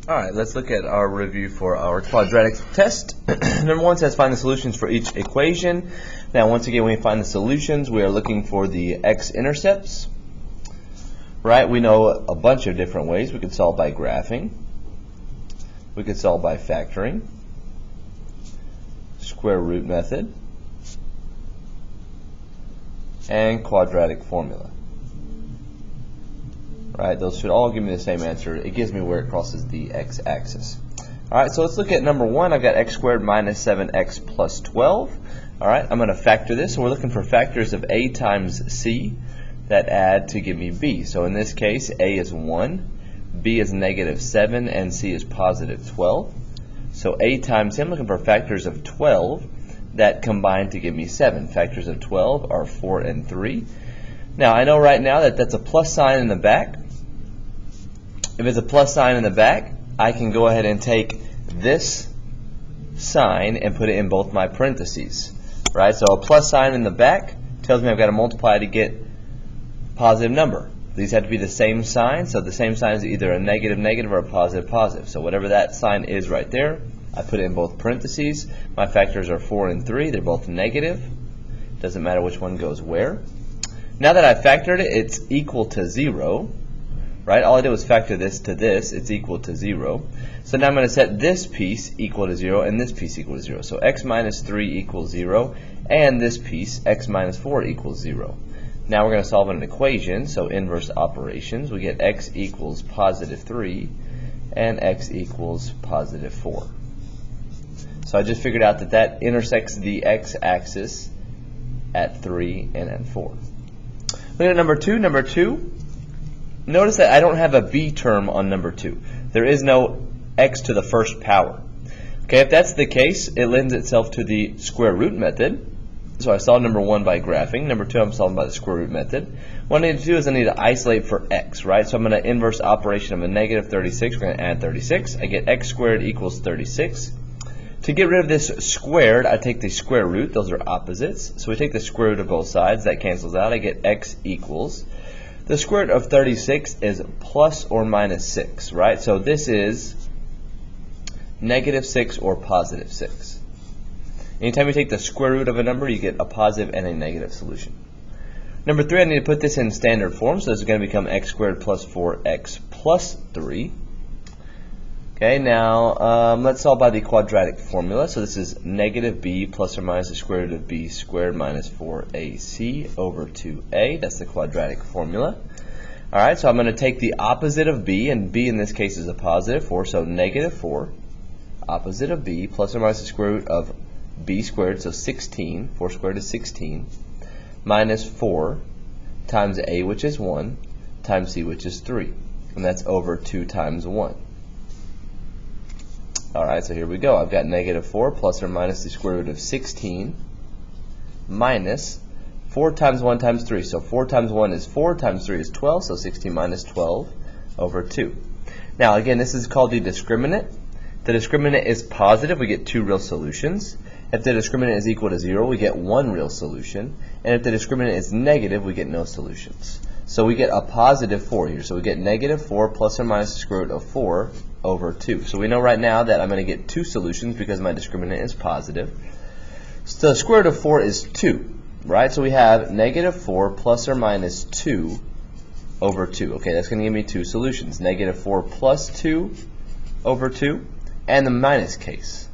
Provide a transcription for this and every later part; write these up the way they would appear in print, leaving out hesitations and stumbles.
Alright, let's look at our review for our quadratics test. Number 1 says find the solutions for each equation. Now once again, when we find the solutions, we are looking for the x-intercepts. Right, we know a bunch of different ways. We could solve by graphing. We could solve by factoring. Square root method. And quadratic formula. Right, those should all give me the same answer. It gives me where it crosses the x-axis. Alright, so let's look at number 1. I've got x squared minus 7x plus 12. Alright, I'm going to factor this. So we're looking for factors of a times c that add to give me b. So in this case, a is 1, b is negative 7, and c is positive 12. So a times c, I'm looking for factors of 12 that combine to give me 7. Factors of 12 are 4 and 3. Now, I know right now that that's a plus sign in the back. If it's a plus sign in the back, I can go ahead and take this sign and put it in both my parentheses. Right? So a plus sign in the back tells me I've got to multiply to get a positive number. These have to be the same sign, so the same sign is either a negative negative or a positive positive. So whatever that sign is right there, I put it in both parentheses. My factors are 4 and 3. They're both negative. Doesn't matter which one goes where. Now that I've factored it, it's equal to 0. Right? All I did was factor this to this. It's equal to 0. So now I'm going to set this piece equal to 0 and this piece equal to 0. So x minus 3 equals 0, and this piece, x minus 4, equals 0. Now we're going to solve an equation, so inverse operations. We get x equals positive 3 and x equals positive 4. So I just figured out that that intersects the x-axis at 3 and at 4. Look at number 2. Number 2. Notice that I don't have a b term on number 2. There is no x to the first power. Okay, if that's the case, it lends itself to the square root method. So I solved number 1 by graphing. Number 2, I'm solving by the square root method. What I need to do is I need to isolate for x, right? So I'm going to inverse operation of a negative 36. We're going to add 36. I get x squared equals 36. To get rid of this squared, I take the square root. Those are opposites. So we take the square root of both sides. That cancels out. I get x equals. The square root of 36 is plus or minus 6, right? So this is negative 6 or positive 6. Anytime you take the square root of a number, you get a positive and a negative solution. Number 3, I need to put this in standard form. So this is going to become x squared plus 4x plus 3. Okay, now let's solve by the quadratic formula. So this is negative b plus or minus the square root of b squared minus 4ac over 2a. That's the quadratic formula. Alright, so I'm going to take the opposite of b, and b in this case is a positive 4, so negative 4, opposite of b, plus or minus the square root of b squared, so 16, 4 squared is 16, minus 4 times a, which is 1, times c, which is 3. And that's over 2 times 1. Alright, so here we go. I've got negative 4 plus or minus the square root of 16 minus 4 times 1 times 3. So 4 times 1 is 4 times 3 is 12, so 16 minus 12 over 2. Now again, this is called the discriminant. The discriminant is positive, we get 2 real solutions. If the discriminant is equal to 0, we get 1 real solution. And if the discriminant is negative, we get no solutions. So we get a positive 4 here. So we get negative 4 plus or minus the square root of 4 over 2. So we know right now that I'm going to get 2 solutions because my discriminant is positive. So the square root of 4 is 2, right? So we have negative 4 plus or minus 2 over 2. Okay, that's going to give me 2 solutions. Negative 4 plus 2 over 2, and the minus case.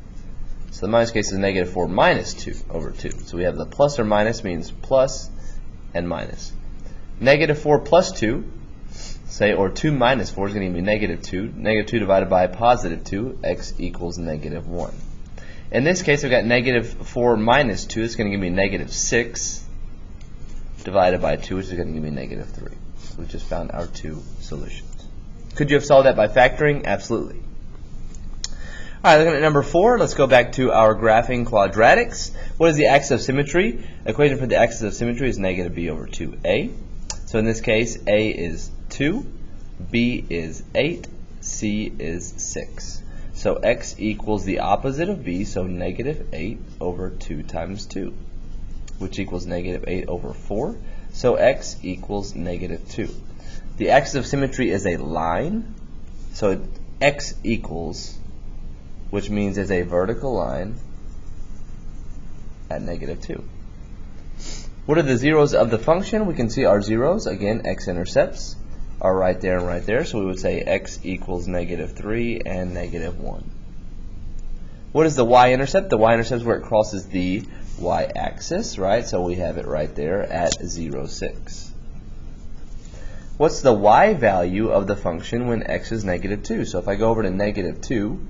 So the minus case is negative 4 minus 2 over 2. So we have the plus or minus means plus and minus. Negative 4 plus 2, say, or 2 minus 4 is going to give me negative 2. Negative 2 divided by positive 2, x equals negative 1. In this case, I've got negative 4 minus 2. It's going to give me negative 6 divided by 2, which is going to give me negative 3. So we just found our 2 solutions. Could you have solved that by factoring? Absolutely. All right, looking at number 4, let's go back to our graphing quadratics. What is the axis of symmetry? Equation for the axis of symmetry is negative b over 2a. So in this case, a is 2, b is 8, c is 6. So x equals the opposite of b, so negative 8 over 2 times 2, which equals negative 8 over 4. So x equals negative 2. The axis of symmetry is a line, so x equals, which means is a vertical line at -2. What are the zeros of the function? We can see our zeros, again, x-intercepts are right there and right there, so we would say x equals -3 and -1. What is the y-intercept? The y-intercept is where it crosses the y-axis, right? So we have it right there at 0, 6. What's the y value of the function when x is -2? So if I go over to -2,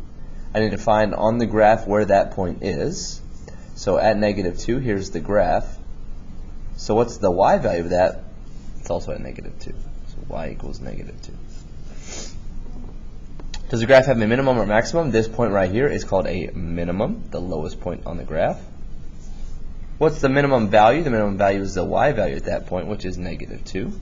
I need to find on the graph where that point is. So at -2, here's the graph. So what's the y value of that? It's also at -2. So y equals -2. Does the graph have a minimum or maximum? This point right here is called a minimum, the lowest point on the graph. What's the minimum value? The minimum value is the y value at that point, which is -2.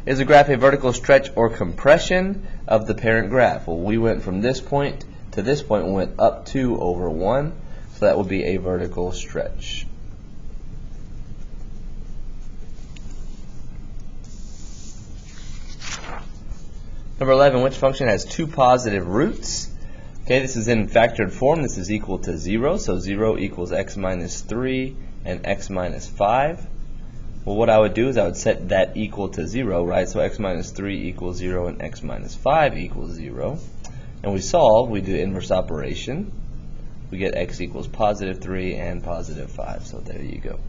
Is the graph a vertical stretch or compression of the parent graph? Well, we went from this point to this point and went up 2 over 1, so that would be a vertical stretch. Number 11, which function has two positive roots? Okay, this is in factored form. This is equal to 0, so 0 equals x minus 3 and x minus 5. Well, what I would do is I would set that equal to 0, right? So x minus 3 equals 0 and x minus 5 equals 0. And we solve, we do inverse operation. We get x equals positive 3 and positive 5. So there you go.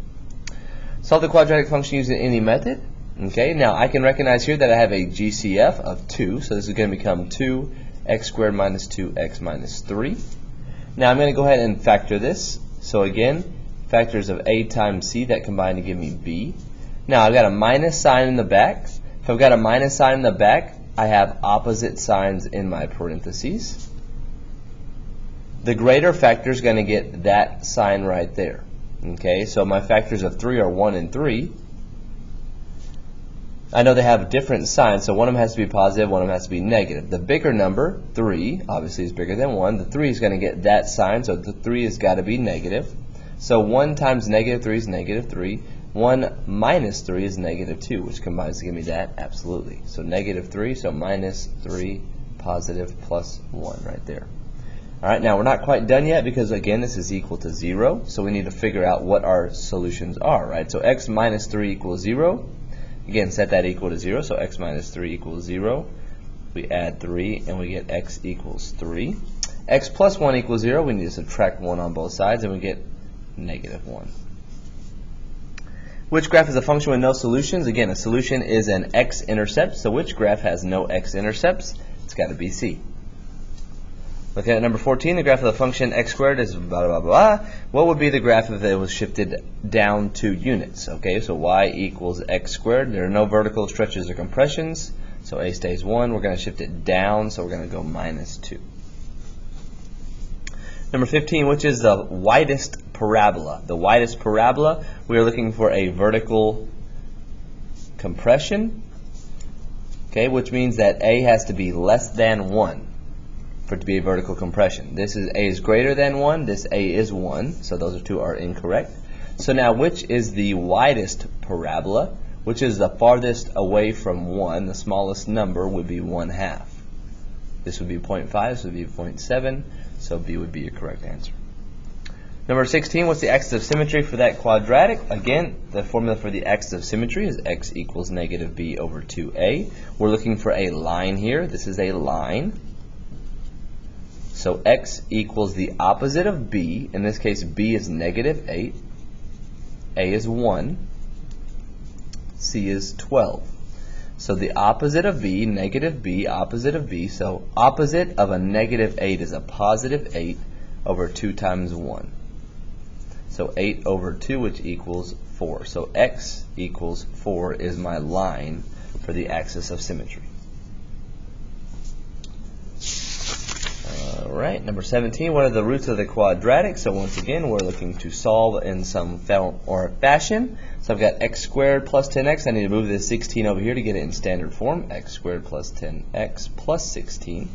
Solve the quadratic function using any method. Okay, now I can recognize here that I have a GCF of 2, so this is going to become 2x squared minus 2x minus 3. Now I'm going to go ahead and factor this. So again, factors of a times c that combine to give me b. Now I've got a minus sign in the back. If I've got a minus sign in the back, I have opposite signs in my parentheses. The greater factor is going to get that sign right there. Okay, so my factors of 3 are 1 and 3. I know they have different signs, so one of them has to be positive, one of them has to be negative. The bigger number, 3, obviously is bigger than 1. The 3 is going to get that sign, so the 3 has got to be negative. So 1 times -3 is -3. 1 minus 3 is -2, which combines to give me that, absolutely. So -3, so minus 3, positive, plus 1 right there. Alright, now we're not quite done yet because, again, this is equal to 0, so we need to figure out what our solutions are, right? So x minus 3 equals 0. Again, set that equal to 0, so x minus 3 equals 0. We add 3, and we get x equals 3. X plus 1 equals 0. We need to subtract 1 on both sides, and we get -1. Which graph is a function with no solutions? Again, a solution is an x-intercept, so which graph has no x-intercepts? It's got to be C. Looking at number 14, the graph of the function x squared is blah, blah, blah. What would be the graph if it was shifted down 2 units? Okay, so y equals x squared. There are no vertical stretches or compressions, so a stays 1. We're going to shift it down, so we're going to go -2. Number 15, which is the widest parabola? The widest parabola, we are looking for a vertical compression, okay, which means that a has to be less than 1. For it to be a vertical compression. This is a is greater than 1, this a is 1, so those two are incorrect. So now which is the widest parabola? Which is the farthest away from 1? The smallest number would be 1/2. This would be 0.5, this would be 0.7, so B would be your correct answer. Number 16, what's the axis of symmetry for that quadratic? Again, the formula for the axis of symmetry is x equals -b over 2a. We're looking for a line here. This is a line. So x equals the opposite of b. In this case, b is -8. A is 1. C is 12. So the opposite of b, -b, opposite of b. So opposite of a -8 is a +8 over 2 times 1. So 8 over 2, which equals 4. So x equals 4 is my line for the axis of symmetry. Alright, number 17, what are the roots of the quadratic? So once again, we're looking to solve in some form or fashion. So I've got x squared plus 10x. I need to move this 16 over here to get it in standard form. X squared plus 10x plus 16.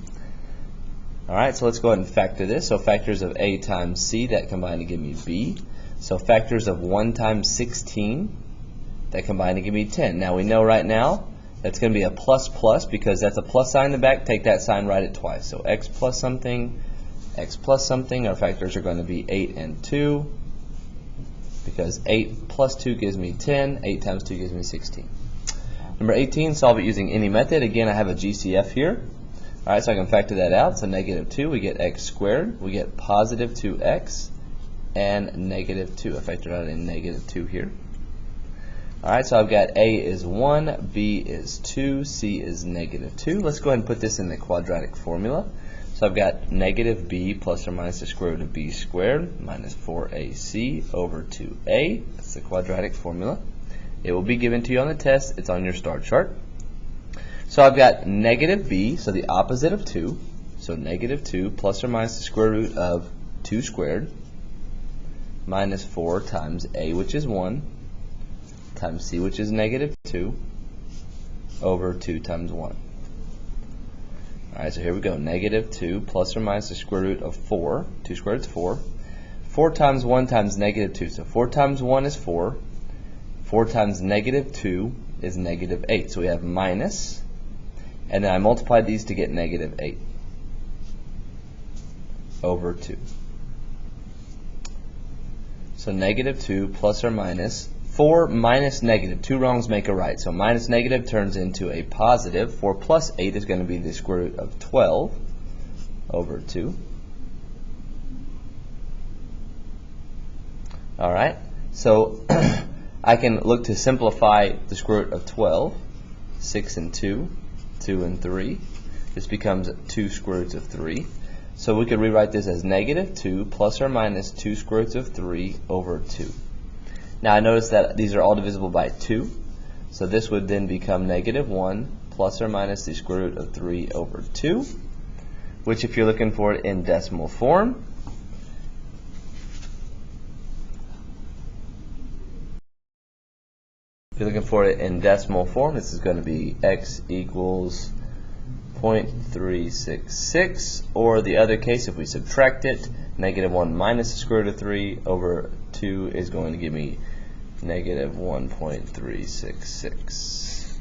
Alright, so let's go ahead and factor this. So factors of a times c, that combine to give me b. So factors of 1 times 16, that combine to give me 10. Now we know right now It's going to be a plus plus because that's a plus sign in the back. Take that sign, write it twice. So x plus something, our factors are going to be 8 and 2, because 8 plus 2 gives me 10, 8 times 2 gives me 16. Number 18, solve it using any method. Again, I have a GCF here. Alright, so I can factor that out. So negative 2, we get x squared, we get positive 2x, and negative 2. I factored out a negative 2 here. Alright, so I've got A is 1, B is 2, C is negative 2. Let's go ahead and put this in the quadratic formula. So I've got negative b plus or minus the square root of b squared minus 4ac over 2a. That's the quadratic formula. It will be given to you on the test. It's on your star chart. So I've got negative b, so the opposite of 2. So negative 2 plus or minus the square root of 2 squared minus 4 times a, which is 1, times c, which is negative 2, over 2 times 1. Alright, so here we go. Negative 2 plus or minus the square root of 4. 2 squared is 4. 4 times 1 times negative 2. So 4 times 1 is 4. 4 times negative 2 is negative 8. So we have minus, and then I multiplied these to get negative 8 over 2. So negative 2 plus or minus 4 minus negative. 2 wrongs make a right. So minus negative turns into a positive. 4 plus 8 is going to be the square root of 12 over 2. Alright, so I can look to simplify the square root of 12. 6 and 2, 2 and 3. This becomes 2 square roots of 3. So we could rewrite this as negative 2 plus or minus 2 square roots of 3 over 2. Now I notice that these are all divisible by 2, so this would then become negative 1 plus or minus the square root of 3 over 2, which if you're looking for it in decimal form, this is going to be x equals 0.366, or the other case, if we subtract it, negative 1 minus the square root of 3 over 2 is going to give me negative 1.366.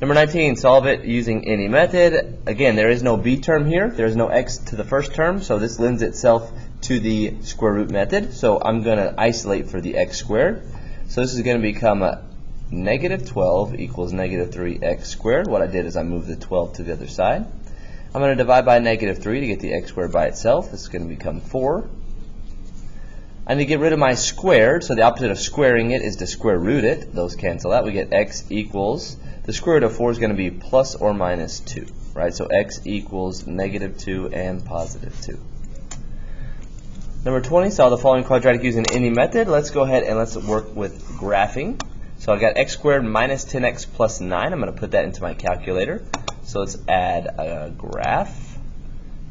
Number 19, solve it using any method. Again, there is no b term here. There is no x to the first term, so this lends itself to the square root method. So I'm going to isolate for the x squared. So this is going to become a negative 12 equals negative 3x squared. What I did is I moved the 12 to the other side. I'm going to divide by negative 3 to get the x squared by itself. This is going to become 4. I need to get rid of my squared, so the opposite of squaring it is to square root it. Those cancel out. We get x equals, the square root of 4 is going to be plus or minus 2, right? So x equals negative 2 and positive 2. Number 20, solve the following quadratic using any method. Let's go ahead and let's work with graphing. So I got x squared minus 10x plus 9. I'm going to put that into my calculator. So let's add a graph.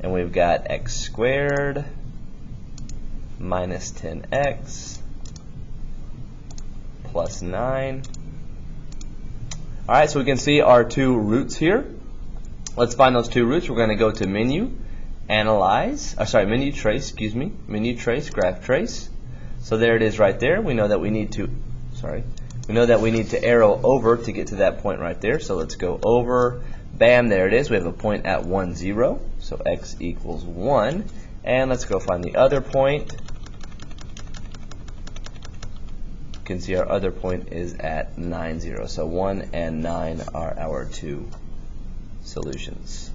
And we've got x squared minus 10x plus 9. Alright, so we can see our two roots here. Let's find those two roots. We're going to go to menu, analyze, menu trace, menu trace, graph trace. So there it is right there. We know that we need to, arrow over to get to that point right there. So let's go over, bam, there it is. We have a point at 1, 0. So x equals 1. And let's go find the other point. You can see our other point is at 9, 0. So 1 and 9 are our two solutions.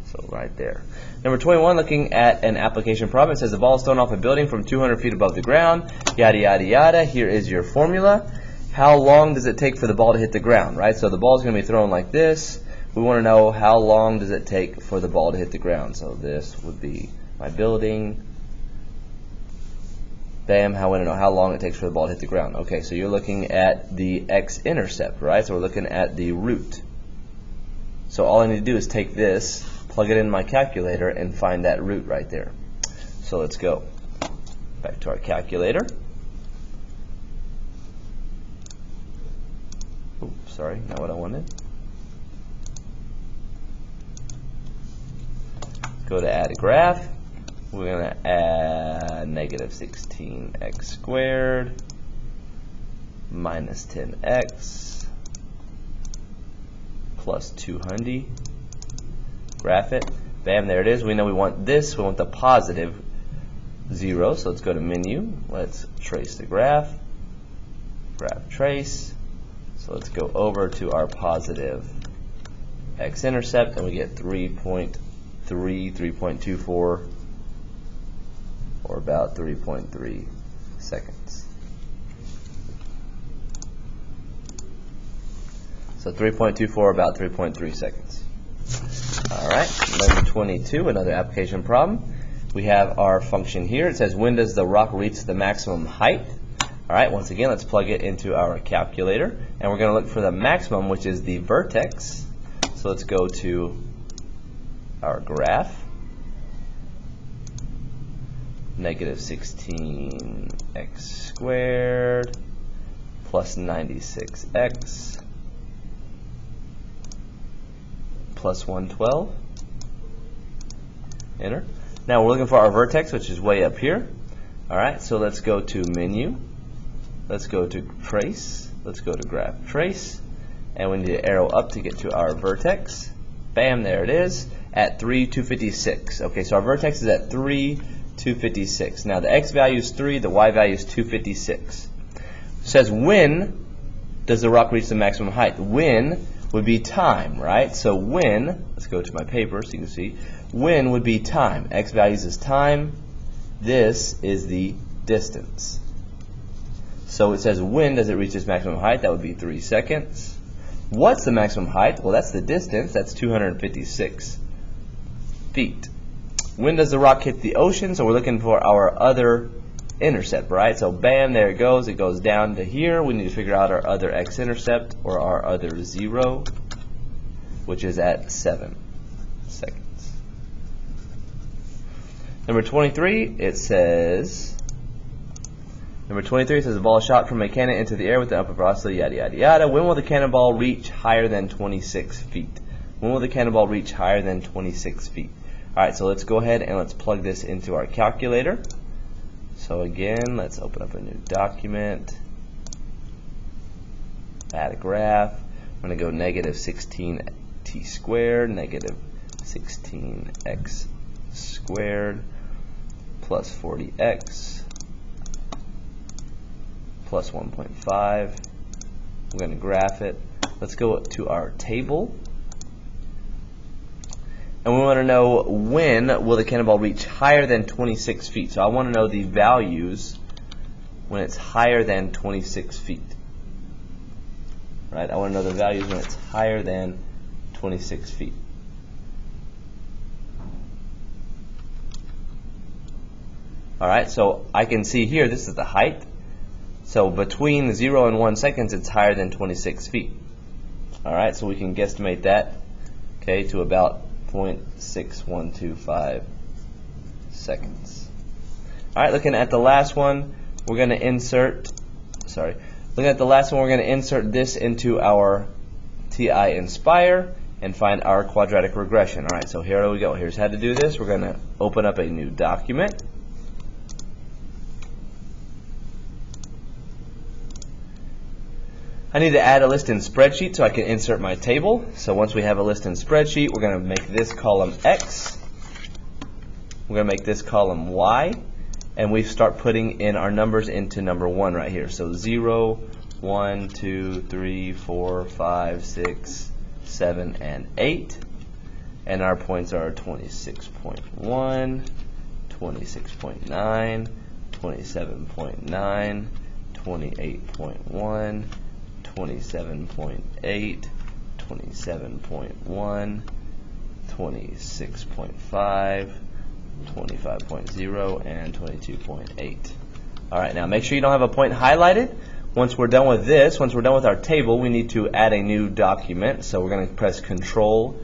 So right there. Number 21, looking at an application problem. It says the ball is thrown off a building from 200 feet above the ground. Yada, yada, yada. Here is your formula. How long does it take for the ball to hit the ground, right? So the ball is going to be thrown like this. We want to know how long does it take for the ball to hit the ground. So this would be my building. Bam, I want to know how long it takes for the ball to hit the ground. Okay, so you're looking at the x-intercept, right? So we're looking at the root. So all I need to do is take this, plug it in my calculator, and find that root right there. So let's go back to our calculator. Oops, sorry, not what I wanted. Go to add a graph. We're going to add negative 16x squared minus 10x plus 200. Graph it. Bam, there it is. We know we want this. We want the positive 0. So let's go to menu. Let's trace the graph. Graph trace. So let's go over to our positive x-intercept, and we get 3.3, 3.24, or about 3.3 seconds. So 3.24, about 3.3 seconds. All right, number 22, another application problem. We have our function here. It says, when does the rock reach the maximum height? All right, once again, let's plug it into our calculator, and we're going to look for the maximum, which is the vertex. So let's go to our graph. Negative 16x squared plus 96x plus 112. Enter. Now we're looking for our vertex, which is way up here. All right, so let's go to menu. Let's go to trace. Let's go to graph trace. And we need to arrow up to get to our vertex. Bam, there it is at 3,256. Okay, so our vertex is at 3,256. Now the x value is 3, the y value is 256. It says, when does the rock reach the maximum height? When would be time, right? So when, let's go to my paper so you can see, when would be time. X values is time. This is the distance. So it says, when does it reach its maximum height? That would be 3 seconds. What's the maximum height? Well, that's the distance. That's 256 feet. When does the rock hit the ocean? So we're looking for our other intercept, right? So bam, there it goes. It goes down to here. We need to figure out our other x-intercept, or our other 0, which is at 7 seconds. Number 23, it says, a ball shot from a cannon into the air with the upper velocity, yada, yada, yada. When will the cannonball reach higher than 26 feet? When will the cannonball reach higher than 26 feet? All right, so let's go ahead and let's plug this into our calculator. So again, let's open up a new document, add a graph. I'm going to go negative 16t squared, negative 16x squared, plus 40x, plus 1.5. We're going to graph it. Let's go to our table. And we want to know, when will the cannonball reach higher than 26 feet? So I want to know the values when it's higher than 26 feet. Right? I want to know the values when it's higher than 26 feet. All right, so I can see here, this is the height. So between 0 and 1 seconds, it's higher than 26 feet. All right, so we can guesstimate that, okay, to about 0.6125 seconds. All right, looking at the last one, we're going to insert, looking at the last one, we're going to insert this into our TI Inspire and find our quadratic regression. All right, so here we go. Here's how to do this. We're going to open up a new document. I need to add a list in spreadsheet so I can insert my table. So once we have a list in spreadsheet, we're going to make this column X. We're going to make this column Y. And we start putting in our numbers into number 1 right here. So 0, 1, 2, 3, 4, 5, 6, 7, and 8. And our points are 26.1, 26.9, 27.9, 28.1, 27.8, 27.1, 26.5, 25.0, and 22.8. All right, now make sure you don't have a point highlighted. Once we're done with this, once we're done with our table, we need to add a new document. So we're going to press Control,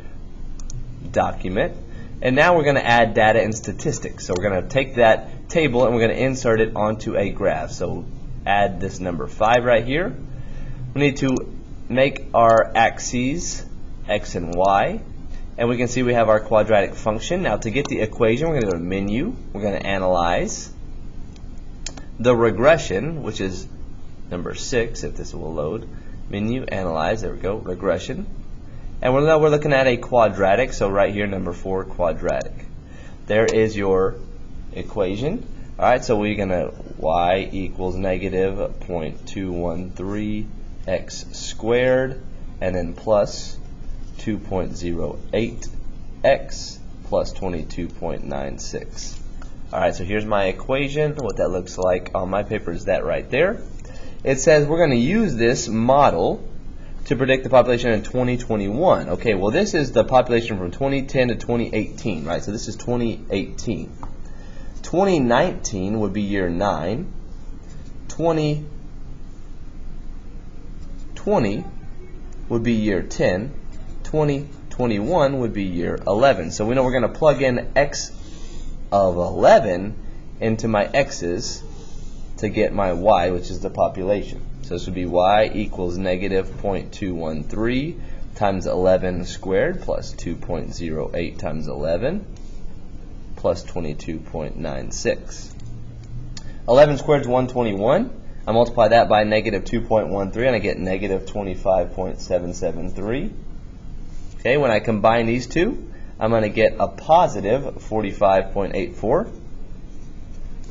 Document. And now we're going to add data and statistics. So we're going to take that table and we're going to insert it onto a graph. So add this number 5 right here. We need to make our axes X and Y. And we can see we have our quadratic function. Now to get the equation, we're going to go to Menu. We're going to Analyze. The regression, which is number 6, if this will load. Menu, Analyze, there we go, Regression. And now we're looking at a quadratic, so right here, number 4, quadratic. There is your equation. All right, so we're going to y equals negative 0.213 x squared, and then plus 2.08 x plus 22.96. All right, so here's my equation. What that looks like on my paper is that right there. It says we're going to use this model to predict the population in 2021. Okay, well this is the population from 2010 to 2018, right? So this is 2018. 2019 would be year 9. 2020 would be year 10. 2021 would be year 11. So we know we're going to plug in x of 11 into my x's to get my y, which is the population. So this would be y equals negative 0.213 times 11 squared plus 2.08 times 11 plus 22.96. 11 squared is 121. I multiply that by negative 2.13 and I get negative 25.773. Okay, when I combine these two, I'm going to get a positive 45.84.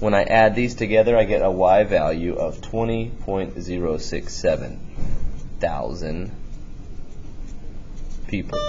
When I add these together, I get a y value of 20.067 thousand people.